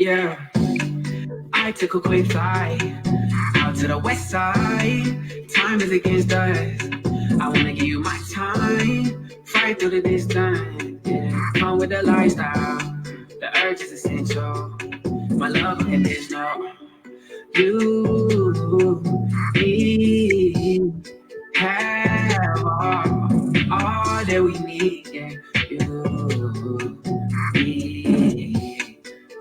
Yeah, I took a quick flight out to the west side. Time is against us. I wanna give you my time. Fight through the distance. Yeah, come with the lifestyle. The urge is essential. My love unconditional. You, me, have all that we need. Yeah, you, me,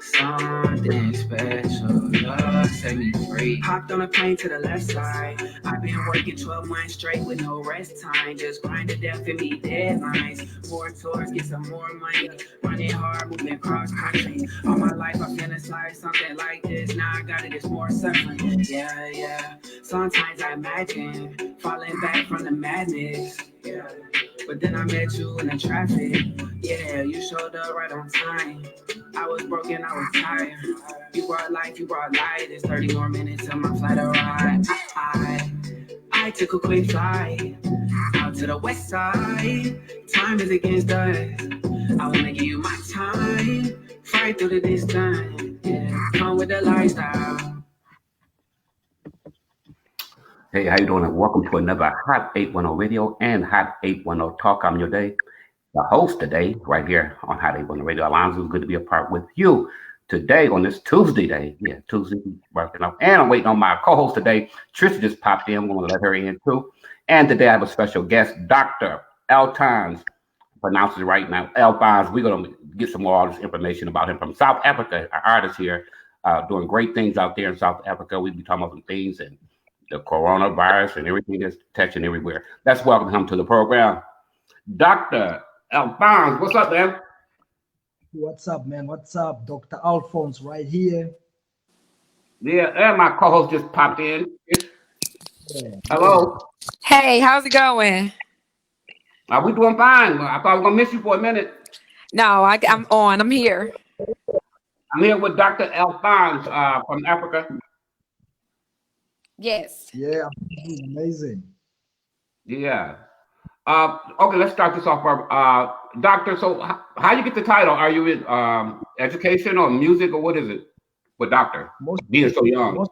something special. Love set me free. Hopped on a plane to the left side. I've been working 12 months straight with no rest time. Just grind to death and meet deadlines. More tours, get some more money. Running hard, moving cross country. All my life I fantasize something like this. Now I got it, it's more suffering. Yeah, yeah. Sometimes I imagine falling back from the madness. Yeah. But then I met you in the traffic. Yeah, you showed up right on time. I was broken, I was tired. You brought life, you brought light. It's 30 more minutes till my flight arrives. I took a quick flight out to the west side. Time is against us. I wanna give you my time. Fight through the distance. Yeah, come with the lifestyle. Hey, how you doing? And welcome to another Hot 810 Radio and Hot 810 Talk. I'm your day, the host today, right here on Hot 810 Radio. Alonzo, it's good to be a part with you today on this Tuesday day. Yeah, Tuesday, working up. And I'm waiting on my co-host today. Trisha just popped in. I'm going to let her in too. And today I have a special guest, Dr. Alfons. Pronounce it right now, Alfons. We're going to get some more all this information about him from South Africa. Our artist here, doing great things out there in South Africa. We'll be talking about some things and the coronavirus and everything that's touching everywhere. Let's welcome him to the program. Dr. Alfons, what's up, man? What's up, man? What's up? Dr. Alfons right here. Yeah, and my co-host just popped in. Yeah. Hello. Hey, how's it going? We doing fine. I thought I was going to miss you for a minute. No, I'm on. I'm here. I'm here with Dr. Alfons from Africa. Yes. Yeah, amazing. Yeah. Okay, let's start this off. Doctor, so how you get the title? Are you in education or music or what is it with doctor? Being so young.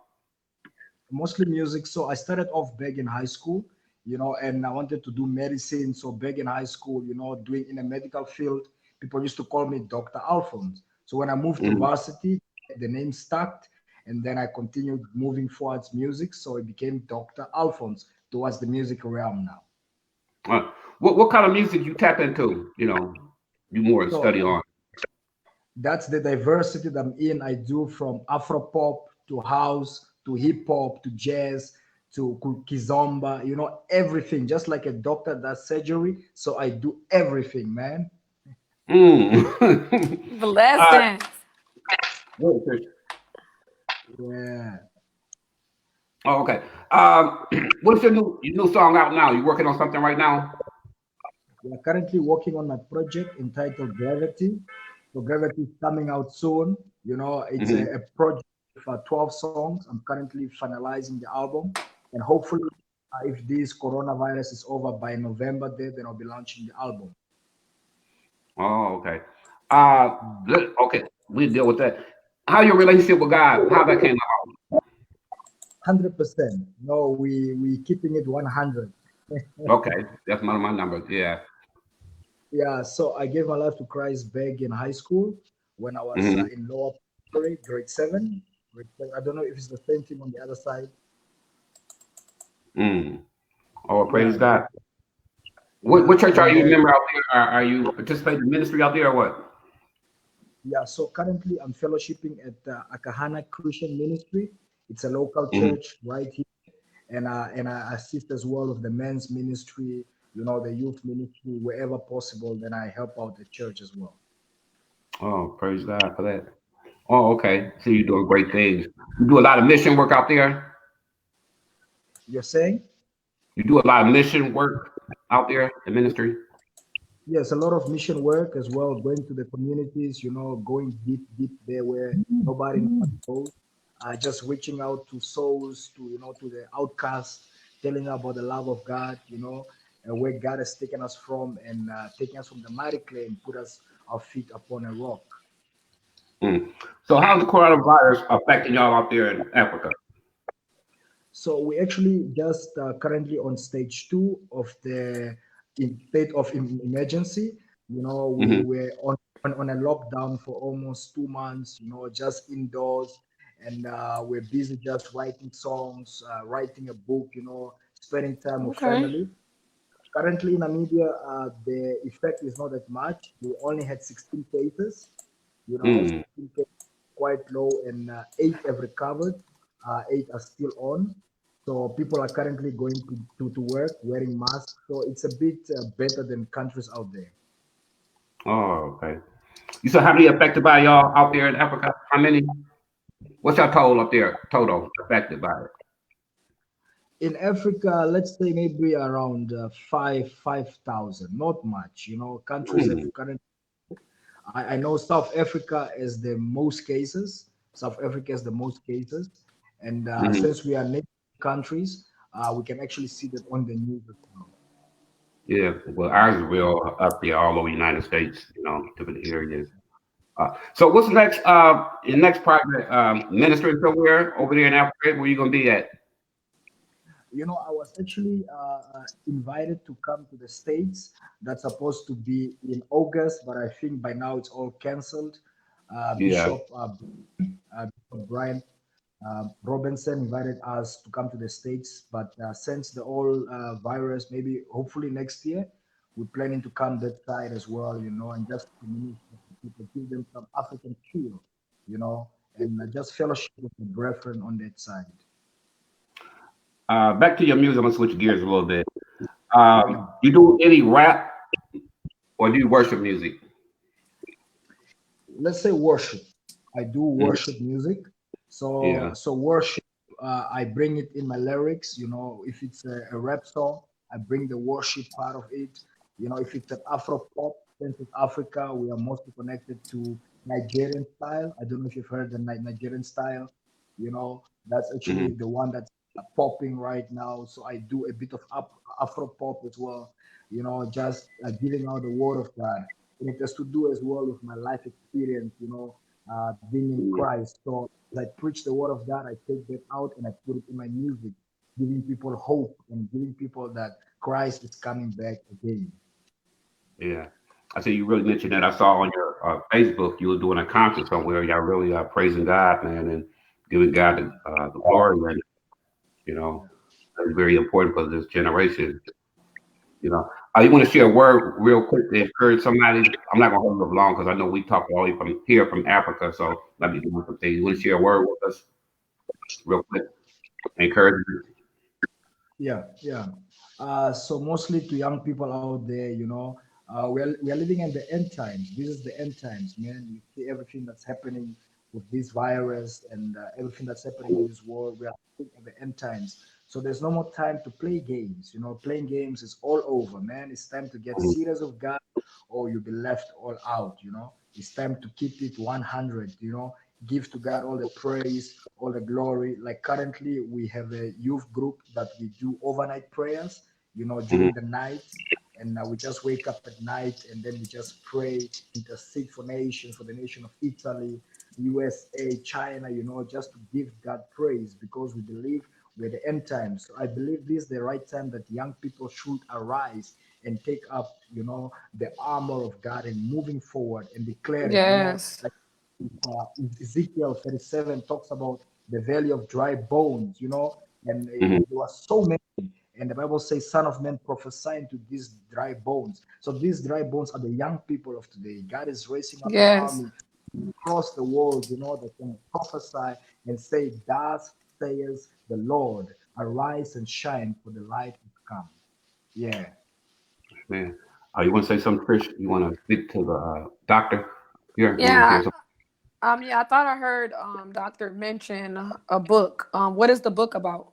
Mostly music. So I started off back in high school, and I wanted to do medicine. So back in high school, doing in a medical field, people used to call me Dr. Alfons. So when I moved to varsity, the name stuck, and then I continued moving towards music. So it became Dr. Alfons towards the music realm now. What kind of music you tap into? You more study on. That's the diversity that I'm in. I do from Afro pop to house to hip hop to jazz to kizomba. Everything. Just like a doctor does surgery, so I do everything, man. Blessings. Yeah. Oh, okay. What's your new song out now? You working on something right now? We are currently working on a project entitled Gravity. So Gravity is coming out soon. It's a project for 12 songs. I'm currently finalizing the album, and hopefully, if this coronavirus is over by November, then I'll be launching the album. Oh, okay. Okay, we deal with that. How your relationship with God? How that came out? 100%. No, we keeping it 100. Okay, that's one of my numbers. Yeah. Yeah. So I gave my life to Christ back in high school when I was in lower grade 7. I don't know if it's the same thing on the other side. Oh, praise God. What church are you a member out there? Are you participating in ministry out there or what? Yeah, so currently I'm fellowshipping at Akahana Christian Ministry. It's a local church right here, and I assist as well with the men's ministry, the youth ministry, wherever possible. Then I help out the church as well. Oh, praise God for that. Oh, okay. So you're doing great things. You do a lot of mission work out there? You're saying? You do a lot of mission work out there in ministry? Yes, a lot of mission work as well, going to the communities, going deep there where nobody knows. Just reaching out to souls, to the outcasts, telling them about the love of God, and where God has taken us from and taking us from the mighty clay and put our feet upon a rock. Mm. So how's the coronavirus affecting y'all out there in Africa? So we actually just currently on stage two of the state of emergency. You know, we Hmm. were on a lockdown for almost 2 months. You know, just indoors, and we're busy just writing songs, writing a book. You know, spending time with Okay. family. Currently in Namibia, the effect is not that much. We only had 16 cases. You know, Mm. 16 cases, quite low, and eight have recovered. Eight are still on. So people are currently going to work wearing masks. So it's a bit better than countries out there. Oh, okay. You said how many affected by y'all out there in Africa? How many? What's your total up there? Total affected by it? In Africa, let's say maybe around 5,000, not much. You know, countries have Mm. currently. I know South Africa is the most cases. South Africa is the most cases, and Hmm. since we are neighboring countries, we can actually see that on the news as well. Yeah. Well, ours is real up there all over the United States. You know, different areas. So what's next? Your next project, ministry somewhere over there in Africa? Where you gonna be at? You know, I was actually invited to come to the States. That's supposed to be in August, but I think by now it's all canceled. Yeah. Bishop Brian Robinson invited us to come to the States, but since the whole virus, maybe hopefully next year, we're planning to come that side as well, you know, and just to minister to people, give them some African feel, you know, and just fellowship with the brethren on that side. Back to your music. I'm gonna switch gears a little bit. Yeah. You do any rap or do you worship music? Let's say worship. I do Mhm. worship music. So Yeah. so worship, I bring it in my lyrics. You know, if it's a rap song, I bring the worship part of it. You know, if it's an Afro pop, since it's Africa, we are mostly connected to Nigerian style. I don't know if you've heard the Nigerian style. You know, that's actually Hmm. the one that's popping right now. So I do a bit of Afro pop as well. You know, just giving out the word of God, and it has to do as well with my life experience, you know, being in Christ. So as I preach the word of God, I take that out and I put it in my music, giving people hope and giving people that Christ is coming back again. Yeah. I see you really mentioned that. I saw on your Facebook you were doing a concert somewhere. Y'all really praising God, man, and giving God the glory. And you know, that's very important for this generation. You know, you want to share a word real quick to encourage somebody? I'm not gonna hold it long because I know we talk all the way from here from Africa. So let me do one thing. You want to share a word with us real quick? Encourage. Yeah. So mostly to young people out there, you know, we are living in the end times. This is the end times, man. You see everything that's happening with this virus and everything that's happening in this world. We are living in the end times. So there's no more time to play games. You know, playing games is all over, man. It's time to get Mhm. serious with God, or you'll be left all out. You know, it's time to keep it 100. You know, give to God all the praise, all the glory. Like currently, we have a youth group that we do overnight prayers, you know, Mhm. during the night. And we just wake up at night and then we just pray, intercede for nations, for the nation of Italy, USA, China, you know, just to give God praise because we believe we're the end times. So I believe this is the right time that young people should arise and take up, you know, the armor of God and moving forward and declare it, you know, Yes. like uh, Ezekiel 37 talks about the valley of dry bones, you know, and Mhm. there were so many. And the Bible says, Son of Man, prophesying to these dry bones. So these dry bones are the young people of today. God is raising up an Yes. army across the world, you know, that can prophesy and say, Thus says the Lord, arise and shine, for the light has come. Yeah. Man, you want to say something, Chris? You want to speak to the doctor here? You want to Yeah. share something? Yeah, I thought I heard Doctor mention a book. What is the book about?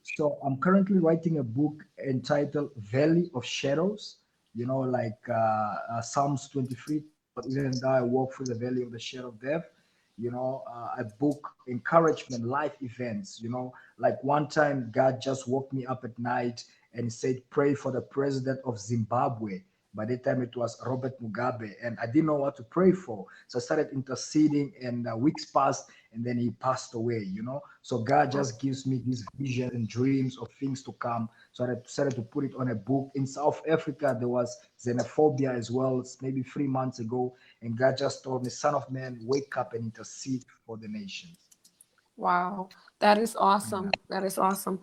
So I'm currently writing a book entitled Valley of Shadows. You know, like Psalms 23 talks about even though I walk through the valley of the shadow of death. You know, a book encouragement, life events. You know, like one time God just woke me up at night and he said, "Pray for the president of Zimbabwe." By that time, it was Robert Mugabe, and I didn't know what to pray for. So I started interceding, and weeks passed, and then he passed away. So God just gives me these visions and dreams of things to come. So I decided to put it on a book. In South Africa, there was xenophobia as well, it's maybe 3 months ago, and God just told me, "Son of man, wake up and intercede for the nations." Wow, that is Yeah. awesome. That is awesome.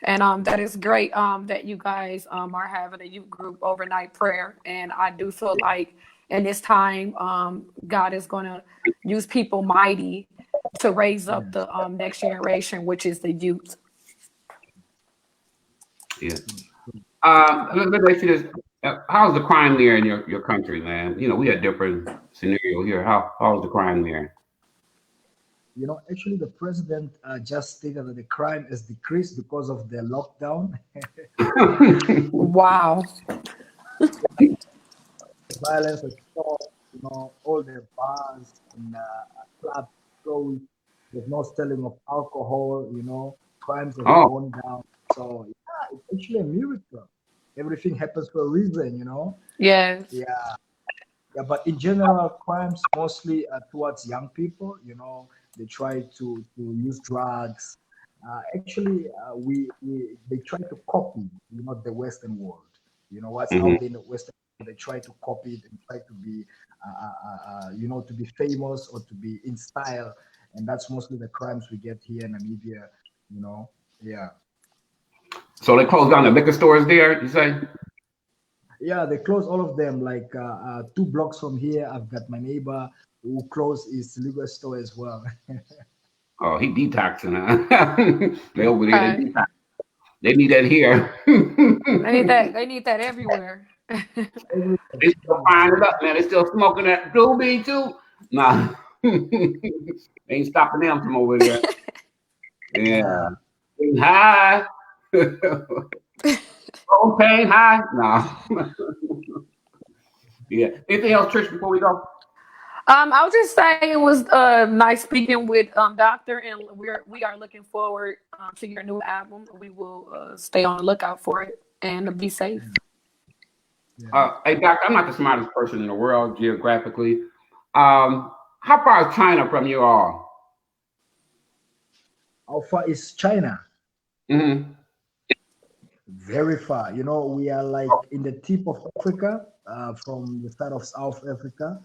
And that is great that you guys are having a youth group overnight prayer. And I do feel like in this time, God is going to use people mighty to raise up Yes. the next generation, which is the youth. Yeah. True, true. Let me ask you this. How's the crime there in your country, man? We had different scenario here. How's the crime there? Actually, the president just stated that the crime has decreased because of the lockdown. Wow. Violence has stopped, all the bars and clubs closed. There's no selling of alcohol, crimes have Oh, gone down. So, yeah, it's actually a miracle. Everything happens for a reason. Yes. Yeah. Yeah, but in general, crimes mostly towards young people. They try to use drugs. Actually, we they try to copy, the Western world. What's hmm, out there in the Western world, they try to copy it and try to be, to be famous or to be in style, and that's mostly the crimes we get here in Namibia. You know, yeah. so they closed down the liquor stores there. You say? Yeah, they close all of them. Like 2 blocks from here, I've got my neighbor who closed his liquor store as well. Oh, he detoxing. Huh? They over there. They Right. detox. They need that here. They need that. They need that everywhere. Everywhere, They still everywhere. firing it up, man. They still smoking that doobie too. Nah, ain't stopping them from over there. Yeah, Yeah. getting high. Propane high. Nah. Yeah. Anything else, Trish? Before we go. I would just say it was nice speaking with Doctor, and we are looking forward to your new album. We will stay on the lookout for it and be safe. Yeah. Hey, Doc, I'm not the smartest person in the world geographically. How far is China from you all? How far is China? Mm-hmm. Very far. We are like in the tip of Africa, from the side of South Africa.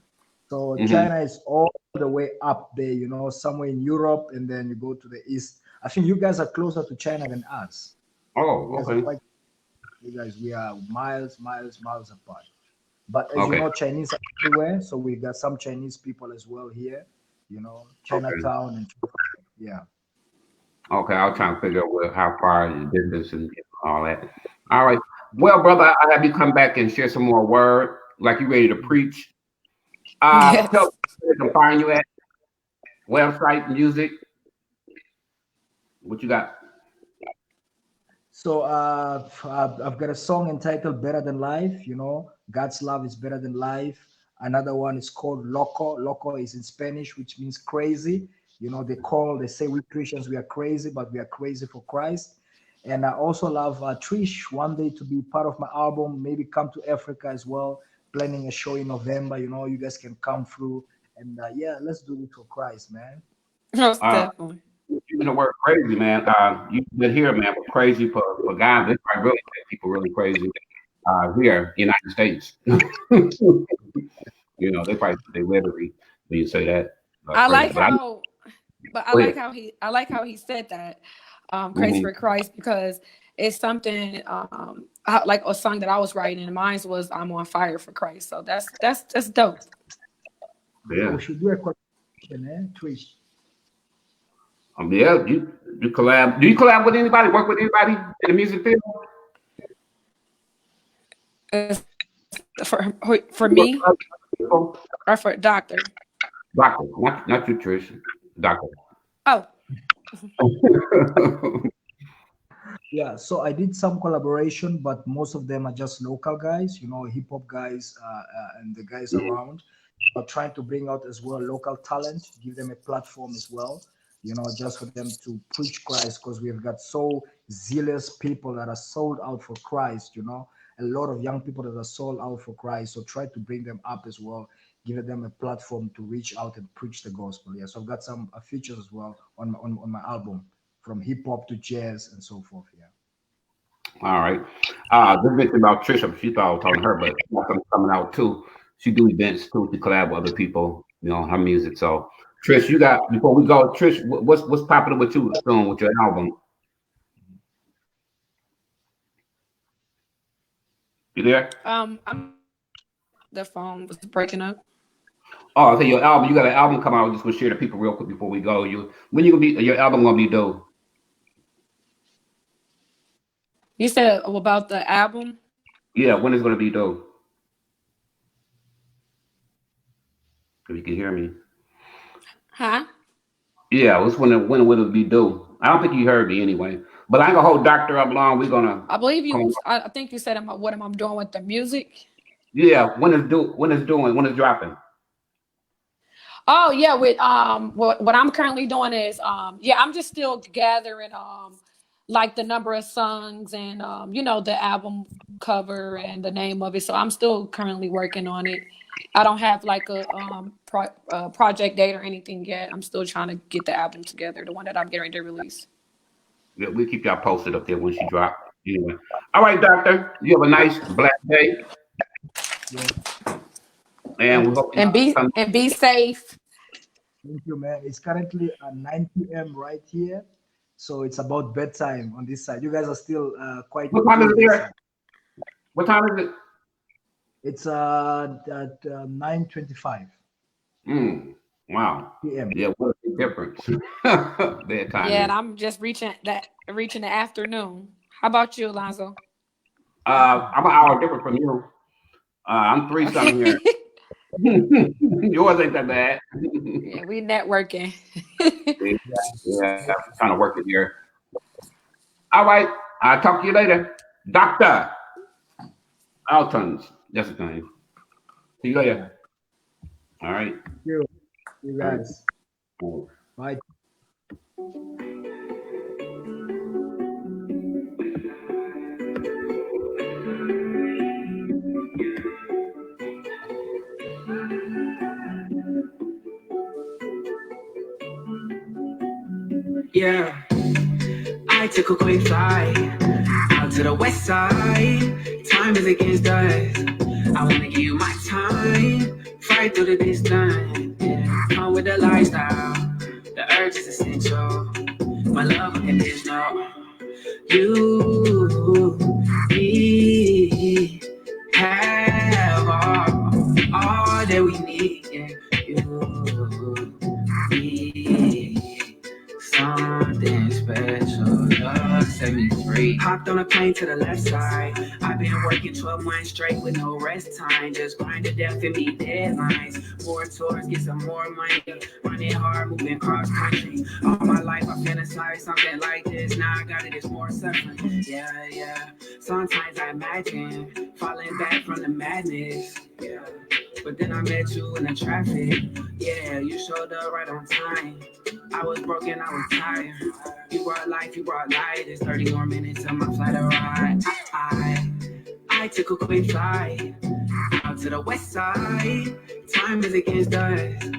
So Mm-hmm. China is all the way up there, somewhere in Europe, and then you go to the east. I think you guys are closer to China than us. You Oh, guys are okay. quite, we are miles, miles, miles apart. But as you Okay. know, Chinese are everywhere. So we got some Chinese people as well here, Okay. Chinatown and yeah. Okay. I was trying to figure out how far the distance and all that. All right. Well, brother, I have you come back and share some more word, like you ready to preach. Tell Yes. me where they can find you at website, music. What you got? So I've got a song entitled "Better Than Life." God's love is better than life. Another one is called "Loco." Loco is in Spanish, which means crazy. They say we Christians we are crazy, but we are crazy for Christ. And I also love Trish one day to be part of my album. Maybe come to Africa as well. Planning a show in November. You guys can come through. And yeah, let's do it for Christ, man. Most Uh, definitely. Using the word crazy, man. You've been here, man, but crazy for guys. This might really make people really crazy here, United States. They probably they literally when you say that I crazy. like But I how, but I go like ahead. how he said that, "Crazy Hmm. for Christ," because it's something like a song that I was writing, and mine was "I'm on fire for Christ." So that's dope. Yeah, we Yeah. should do a collaboration, Trish. Yeah. You collab. Do you collab with anybody? Work with anybody in the music field? It's for You work me with other people? or for Doctor. Doctor, not you, Trish. Doctor. Oh, Yeah, so I did some collaboration, but most of them are just local guys, hip hop guys, and the guys Mhm. around. But trying to bring out as well local talent, give them a platform as well. just for them to preach Christ, because we've got so zealous people that are sold out for Christ, a lot of young people that are sold out for Christ. So try to bring them up as well, giving them a platform to reach out and preach the gospel. Yeah, so I've got some features as well on my album, from hip hop to jazz and so forth. Yeah. All right. Just mentioned about Trisha. She thought I was talking to her, but she got something coming out too. She do events too to collab with other people, her music. So, Trish, you got, before we go, Trish, what's popular with you soon with your album? You there? The phone was breaking up. Oh, okay, your album. You got an album coming out. Just want to share the people real quick before we go. When you gonna be? Your album gonna be due? You said about the album? Yeah, when is it gonna be due? If you can hear me. Huh? Yeah, when will it be due? I don't think you heard me anyway. But I ain't gonna hold Doctor up long. We're gonna. I believe you. I think you said, what am I doing with the music? Yeah, when is dropping? Oh yeah, with what I'm currently doing is I'm just still gathering like the number of songs and the album cover and the name of it. So I'm still currently working on it. I don't have like a project date or anything yet. I'm still trying to get the album together, the one that I'm getting ready to release. Yeah, we'll keep y'all posted up there when she drops. Anyway. All right, Doctor. You have a nice black day. Yeah. And we hope and be safe. Thank you, man. It's currently 9 p.m. right here. So it's about bedtime on this side. You guys are still quite. What time is it there? What time is it? It's at 9:25. Wow. PM. Yeah, what a big difference. Bedtime. Yeah, and I'm just reaching the afternoon. How about you, Alonzo? I'm an hour different from you. I'm 3 something here. Yours ain't that bad. Yeah, we networking. Yeah, I'm trying to work it here. All right, I'll talk to you later. Dr. Alfons, that's the name. See you later. All right. Thank you. You guys. Bye. Yeah, I took a quick flight out to the west side. Time is against us. I wanna give you my time. Fight through the distance. Yeah, come with the lifestyle. The urge is essential. My love unconditional. You, me, have all that we need. Yeah, you, me. Something special, love set me free. Hopped on a plane to the left side. I've been working 12 months straight with no rest time. Just grind to death and meet deadlines. More tours, get some more money. Running hard, moving cross country. All my life I fantasize something like this. Now I got it, it's more suffering. Yeah. Sometimes I imagine falling back from the madness. Yeah. But then I met you in the traffic. Yeah, you showed up right on time. I was broken, I was tired. You brought life, you brought light. It's 30 more minutes till my flight arrives. I took a quick flight out to the west side. Time is against us.